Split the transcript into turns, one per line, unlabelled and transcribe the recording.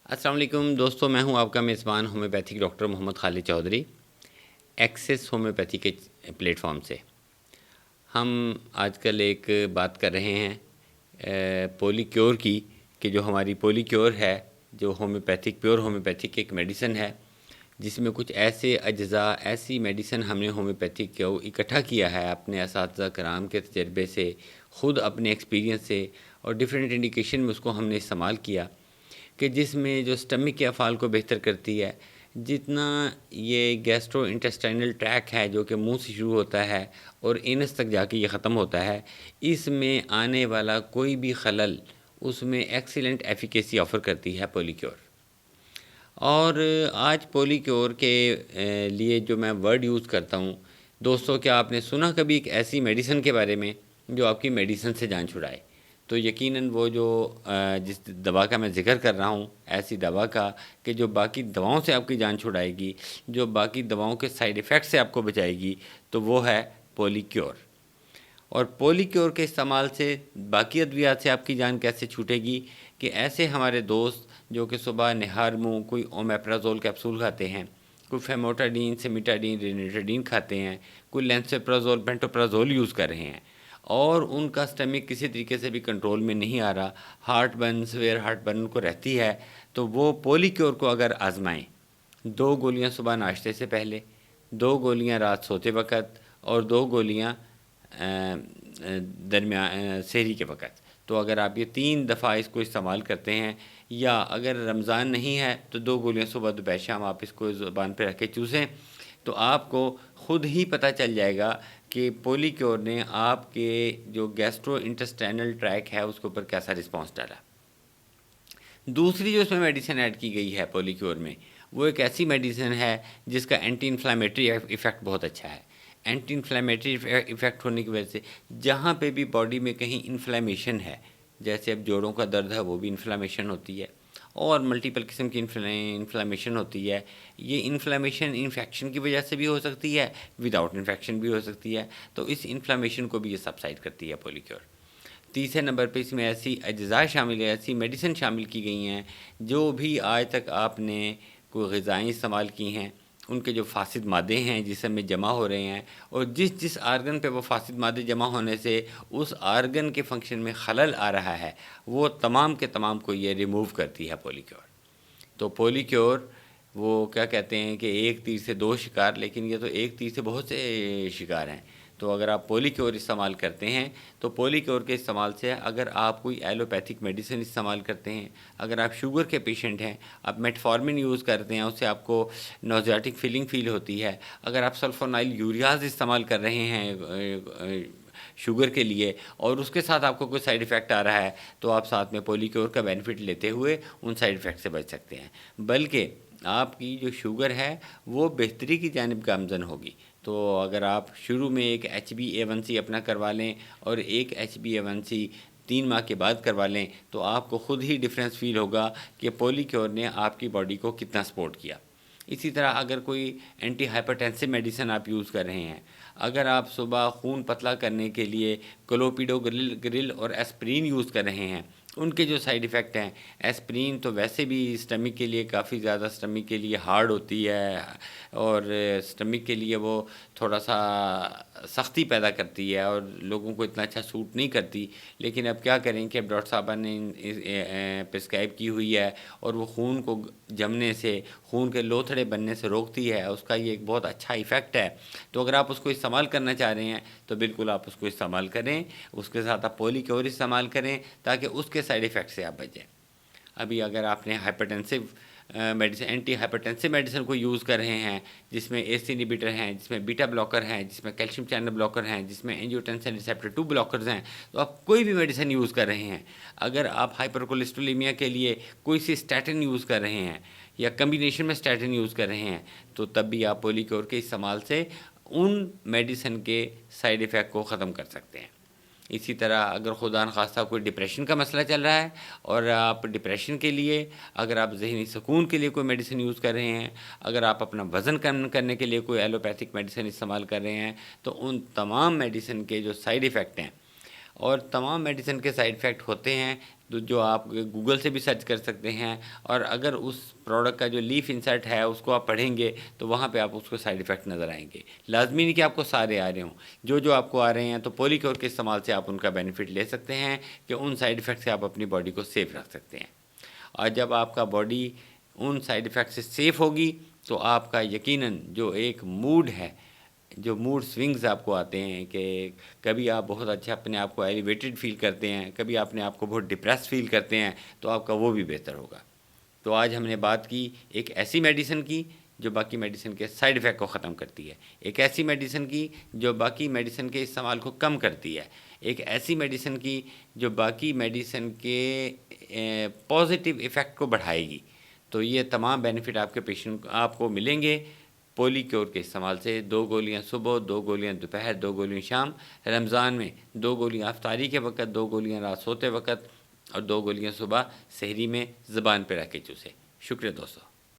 السلام علیکم دوستو، میں ہوں آپ کا میزبان ہومیوپیتھک ڈاکٹر محمد خالد چودھری، ایکسس ہومیوپیتھی کے پلیٹ فارم سے۔ ہم آج کل ایک بات کر رہے ہیں پولی کیور کی، کہ جو ہماری پولی کیور ہے، جو ہومیوپیتھک پیور ہومیوپیتھک ایک میڈیسن ہے، جس میں کچھ ایسے اجزاء، ایسی میڈیسن ہم نے ہومیوپیتھک کو اکٹھا کیا ہے اپنے اساتذہ کرام کے تجربے سے، خود اپنے ایکسپیرینس سے، اور ڈیفرنٹ انڈیکیشن میں اس کو ہم نے استعمال کیا، کہ جس میں جو سٹمک کے افعال کو بہتر کرتی ہے، جتنا یہ گیسٹرو انٹسٹائنل ٹریک ہے جو کہ منہ سے شروع ہوتا ہے اور اینس تک جا کے یہ ختم ہوتا ہے، اس میں آنے والا کوئی بھی خلل اس میں ایکسیلنٹ ایفیکیسی آفر کرتی ہے پولی کیور۔ اور آج پولی کیور کے لیے جو میں ورڈ یوز کرتا ہوں، دوستو کیا آپ نے سنا کبھی ایک ایسی میڈیسن کے بارے میں جو آپ کی میڈیسن سے جان چھڑائے؟ تو یقیناً وہ جو جس دوا کا میں ذکر کر رہا ہوں، ایسی دوا کا کہ جو باقی دواؤں سے آپ کی جان چھڑائے گی، جو باقی دواؤں کے سائیڈ ایفیکٹ سے آپ کو بچائے گی، تو وہ ہے پولی کیور۔ اور پولی کیور کے استعمال سے باقی ادویات سے آپ کی جان کیسے چھوٹے گی؟ کہ ایسے ہمارے دوست جو کہ صبح نہار منہ کوئی اومیپرازول کیپسول کھاتے ہیں، کوئی فیموٹاڈین، سیمیٹاڈین، رینیٹاڈین کھاتے ہیں، کوئی لینسوپرازول، پینٹوپرازول یوز کر رہے ہیں، اور ان کا سٹمک کسی طریقے سے بھی کنٹرول میں نہیں آ رہا، heartburn, severe heartburn کو رہتی ہے، تو وہ پولی کیور کو اگر آزمائیں، 2 گولیاں صبح ناشتے سے پہلے، 2 گولیاں رات سوتے وقت، اور 2 گولیاں درمیان سحری کے وقت، تو اگر آپ یہ 3 دفعہ اس کو استعمال کرتے ہیں، یا اگر رمضان نہیں ہے تو 2 گولیاں صبح دوپہر شام آپ اس کو زبان پہ رکھ کے چوسیں، تو آپ کو خود ہی پتہ چل جائے گا کہ پولی کیور نے آپ کے جو گیسٹرو انٹسٹائنل ٹریک ہے اس کے اوپر کیسا رسپانس ڈالا۔ دوسری جو اس میں میڈیسن ایڈ کی گئی ہے پولی کیور میں، وہ ایک ایسی میڈیسن ہے جس کا اینٹی انفلیمیٹری ایفیکٹ بہت اچھا ہے۔ اینٹی انفلیمیٹری ایفیکٹ ہونے کی وجہ سے جہاں پہ بھی باڈی میں کہیں انفلیمیشن ہے، جیسے اب جوڑوں کا درد ہے وہ بھی انفلیمیشن ہوتی ہے، اور ملٹیپل قسم کی انفلیمیشن ہوتی ہے، یہ انفلیمیشن انفیکشن کی وجہ سے بھی ہو سکتی ہے، وداؤٹ انفیکشن بھی ہو سکتی ہے، تو اس انفلیمیشن کو بھی یہ سبسائڈ کرتی ہے پولی کیور۔ تیسرے نمبر پہ اس میں ایسی اجزاء شامل ہے، ایسی میڈیسن شامل کی گئی ہیں جو بھی آج تک آپ نے کوئی غذائیں استعمال کی ہیں، ان کے جو فاسد مادے ہیں جسم میں جمع ہو رہے ہیں، اور جس آرگن پہ وہ فاسد مادے جمع ہونے سے اس آرگن کے فنکشن میں خلل آ رہا ہے، وہ تمام کے تمام کو یہ ریموو کرتی ہے پولی کیور۔ تو پولی کیور وہ کیا کہتے ہیں کہ ایک تیر سے 2 شکار، لیکن یہ تو ایک تیر سے بہت سے شکار ہیں۔ تو اگر آپ پولی کیور استعمال کرتے ہیں، تو پولی کیور کے استعمال سے اگر آپ کوئی ایلوپیتھک میڈیسن استعمال کرتے ہیں، اگر آپ شوگر کے پیشنٹ ہیں، آپ میٹفارمن یوز کرتے ہیں، اس سے آپ کو نوزیاٹک فیلنگ فیل ہوتی ہے، اگر آپ سلفونائل یوریاز استعمال کر رہے ہیں شوگر کے لیے، اور اس کے ساتھ آپ کو کوئی سائیڈ ایفیکٹ آ رہا ہے، تو آپ ساتھ میں پولی کیور کا بینیفٹ لیتے ہوئے ان سائیڈ ایفیکٹ سے بچ سکتے ہیں، بلکہ آپ کی جو شوگر ہے وہ بہتری کی جانب گامزن ہوگی۔ تو اگر آپ شروع میں ایک HbA1c اپنا کروا لیں، اور ایک HbA1c 3 ماہ کے بعد کروا لیں، تو آپ کو خود ہی ڈفرینس فیل ہوگا کہ پولی کیور نے آپ کی باڈی کو کتنا سپورٹ کیا۔ اسی طرح اگر کوئی اینٹی ہائپرٹینسو میڈیسن آپ یوز کر رہے ہیں، اگر آپ صبح خون پتلا کرنے کے لیے کلوپیڈو گرل اور ایسپرین یوز کر رہے ہیں، ان کے جو سائیڈ ایفیکٹ ہیں، ایسپرین تو ویسے بھی اسٹمک کے لیے کافی زیادہ اسٹمک کے لیے ہارڈ ہوتی ہے، اور اسٹمک کے لیے وہ تھوڑا سا سختی پیدا کرتی ہے، اور لوگوں کو اتنا اچھا سوٹ نہیں کرتی، لیکن اب کیا کریں کہ اب ڈاکٹر صاحبہ نے پرسکرائب کی ہوئی ہے، اور وہ خون کو جمنے سے، خون کے لوتھڑے بننے سے روکتی ہے، اس کا یہ ایک بہت اچھا ایفیکٹ ہے۔ تو اگر آپ اس کو استعمال کرنا چاہ رہے ہیں تو بالکل آپ اس کو استعمال کریں، اس کے ساتھ آپ پولی کیور استعمال کریں، تاکہ اس کے سائیڈ ایفیکٹ سے آپ بچیں۔ ابھی اگر آپ نے hypertensive medicine, anti hypertensive medicine کو یوز کر رہے ہیں، جس میں ACE انہیبیٹر ہیں، جس میں بیٹا بلاکر ہیں، جس میں کیلشیم چینل بلاکر ہیں، جس میں اینجیوٹینسن ریسیپٹر 2 بلاکرز ہیں، تو آپ کوئی بھی میڈیسن یوز کر رہے ہیں، اگر آپ ہائپر کولیسٹرولیمیا کے لیے کوئی سی اسٹیٹن یوز کر رہے ہیں، یا کمبینیشن میں اسٹیٹن یوز کر رہے ہیں، تو تب بھی آپ پولی کیور کے استعمال سے ان میڈیسن کے سائیڈ ایفیکٹ کو ختم کر سکتے ہیں۔ اسی طرح اگر خدا نخواستہ کوئی ڈپریشن کا مسئلہ چل رہا ہے، اور آپ ڈپریشن کے لیے، اگر آپ ذہنی سکون کے لیے کوئی میڈیسن یوز کر رہے ہیں، اگر آپ اپنا وزن کم کرنے کے لیے کوئی ایلوپیتھک میڈیسن استعمال کر رہے ہیں، تو ان تمام میڈیسن کے جو سائیڈ ایفیکٹ ہیں، اور تمام میڈیسن کے سائیڈ ایفیکٹ ہوتے ہیں جو آپ گوگل سے بھی سرچ کر سکتے ہیں، اور اگر اس پروڈکٹ کا جو لیف انسرٹ ہے اس کو آپ پڑھیں گے تو وہاں پہ آپ اس کو سائیڈ ایفیکٹ نظر آئیں گے. لازمی نہیں کہ آپ کو سارے آ رہے ہوں، جو آپ کو آ رہے ہیں تو پولی کیور کے استعمال سے آپ ان کا بینیفٹ لے سکتے ہیں کہ ان سائیڈ ایفیکٹ سے آپ اپنی باڈی کو سیف رکھ سکتے ہیں. اور جب آپ کا باڈی ان سائیڈ ایفیکٹ سے سیف ہوگی تو آپ کا یقیناً جو ایک موڈ ہے، جو موڈ سوئنگز آپ کو آتے ہیں کہ کبھی آپ بہت اچھا اپنے آپ کو ایلیویٹڈ فیل کرتے ہیں، کبھی اپنے آپ کو بہت ڈپریس فیل کرتے ہیں، تو آپ کا وہ بھی بہتر ہوگا. تو آج ہم نے بات کی ایک ایسی میڈیسن کی جو باقی میڈیسن کے سائیڈ ایفیکٹ کو ختم کرتی ہے، ایک ایسی میڈیسن کی جو باقی میڈیسن کے استعمال کو کم کرتی ہے، ایک ایسی میڈیسن کی جو باقی میڈیسن کے پازیٹیو ایفیکٹ کو بڑھائے گی. تو یہ تمام بینیفٹ آپ کے پیشنٹ آپ کو ملیں گے پولی کیور کے استعمال سے. 2 گولیاں صبح، 2 گولیاں دوپہر، 2 گولیاں شام. رمضان میں 2 گولیاں افطاری کے وقت، 2 گولیاں رات سوتے وقت، اور 2 گولیاں صبح سحری میں زبان پہ رکھ کے چوسیں. شکریہ دوستو.